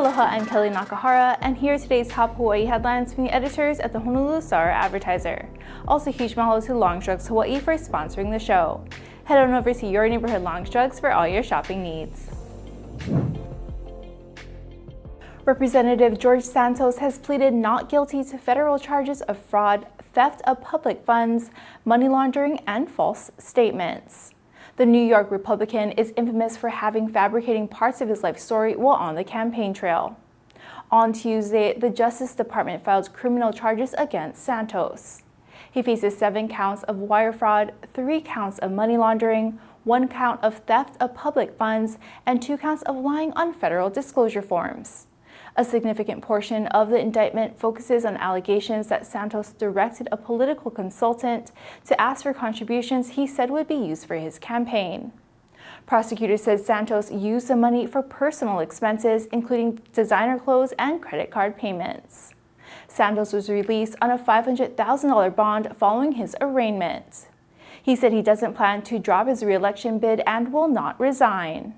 Aloha, I'm Kellie Nakahara, and here are today's top Hawaii headlines from the editors at the Honolulu Star-Advertiser. Also, huge mahalo to Longs Drugs Hawaii for sponsoring the show. Head on over to your neighborhood Longs Drugs for all your shopping needs. Representative George Santos has pleaded not guilty to federal charges of fraud, theft of public funds, money laundering, and false statements. The New York Republican is infamous for fabricating parts of his life story while on the campaign trail. On Tuesday, the Justice Department filed criminal charges against Santos. He faces 7 counts of wire fraud, 3 counts of money laundering, 1 count of theft of public funds, and 2 counts of lying on federal disclosure forms. A significant portion of the indictment focuses on allegations that Santos directed a political consultant to ask for contributions he said would be used for his campaign. Prosecutors said Santos used the money for personal expenses, including designer clothes and credit card payments. Santos was released on a $500,000 bond following his arraignment. He said he doesn't plan to drop his re-election bid and will not resign.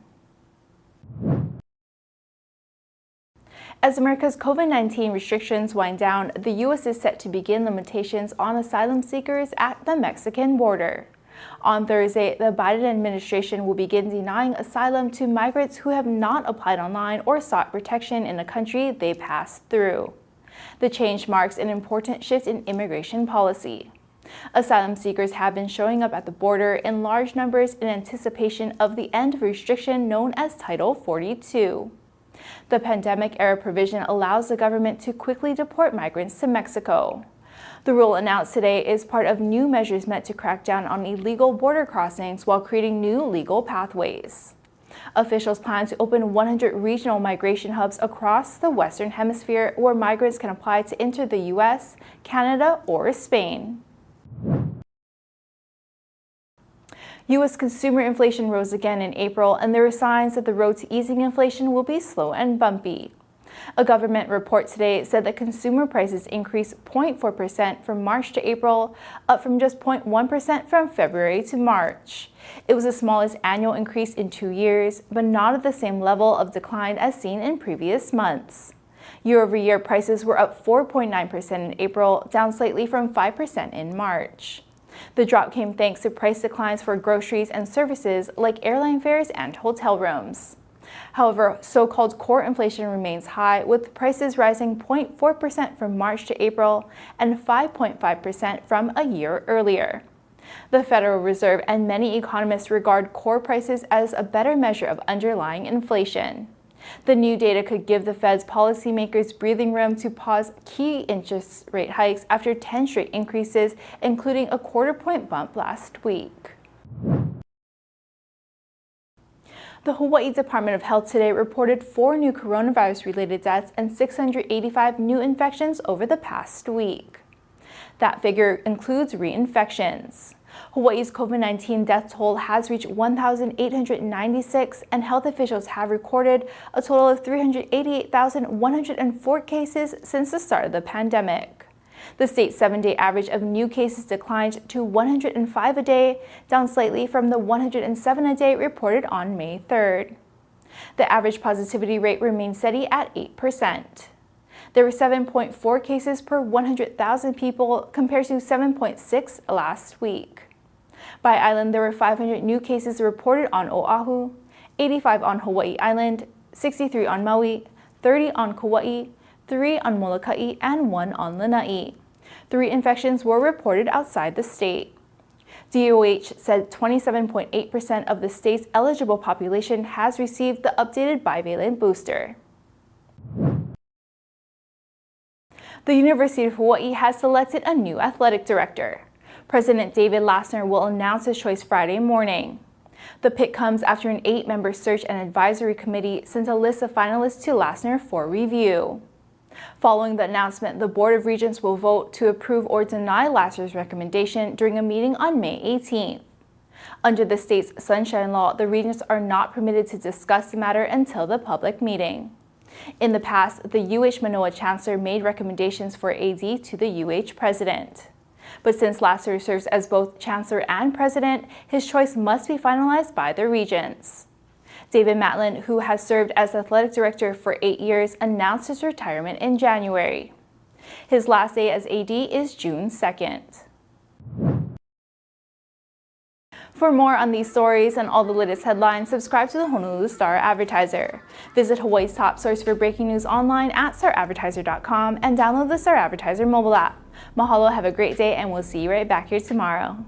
As America's COVID-19 restrictions wind down, the U.S. is set to begin limitations on asylum seekers at the Mexican border. On Thursday, the Biden administration will begin denying asylum to migrants who have not applied online or sought protection in a country they passed through. The change marks an important shift in immigration policy. Asylum seekers have been showing up at the border in large numbers in anticipation of the end of a restriction known as Title 42. The pandemic-era provision allows the government to quickly deport migrants to Mexico. The rule announced today is part of new measures meant to crack down on illegal border crossings while creating new legal pathways. Officials plan to open 100 regional migration hubs across the Western Hemisphere where migrants can apply to enter the U.S., Canada, or Spain. U.S. consumer inflation rose again in April, and there are signs that the road to easing inflation will be slow and bumpy. A government report today said that consumer prices increased 0.4% from March to April, up from just 0.1% from February to March. It was the smallest annual increase in 2 years, but not at the same level of decline as seen in previous months. Year-over-year prices were up 4.9% in April, down slightly from 5% in March. The drop came thanks to price declines for groceries and services like airline fares and hotel rooms. However, so-called core inflation remains high, with prices rising 0.4% from March to April and 5.5% from a year earlier. The Federal Reserve and many economists regard core prices as a better measure of underlying inflation. The new data could give the Fed's policymakers breathing room to pause key interest rate hikes after 10 straight increases, including a quarter-point bump last week. The Hawaii Department of Health today reported 4 new coronavirus-related deaths and 685 new infections over the past week. That figure includes reinfections. Hawaii's COVID-19 death toll has reached 1,896, and health officials have recorded a total of 388,104 cases since the start of the pandemic. The state's 7-day average of new cases declined to 105 a day, down slightly from the 107 a day reported on May 3rd. The average positivity rate remained steady at 8%. There were 7.4 cases per 100,000 people compared to 7.6 last week. By island, there were 500 new cases reported on Oahu, 85 on Hawaii Island, 63 on Maui, 30 on Kauai, 3 on Molokai, and 1 on Lanai. 3 infections were reported outside the state. DOH said 27.8% of the state's eligible population has received the updated bivalent booster. The University of Hawaii has selected a new athletic director. President David Lassner will announce his choice Friday morning. The pick comes after an 8-member search and advisory committee sent a list of finalists to Lassner for review. Following the announcement, the Board of Regents will vote to approve or deny Lassner's recommendation during a meeting on May 18th. Under the state's Sunshine Law, the regents are not permitted to discuss the matter until the public meeting. In the past, the UH Manoa Chancellor made recommendations for AD to the UH President. But since Lassner serves as both Chancellor and President, his choice must be finalized by the regents. David Matlin, who has served as athletic director for 8 years, announced his retirement in January. His last day as AD is June 2nd. For more on these stories and all the latest headlines, subscribe to the Honolulu Star-Advertiser. Visit Hawaii's top source for breaking news online at staradvertiser.com and download the Star-Advertiser mobile app. Mahalo, have a great day, and we'll see you right back here tomorrow.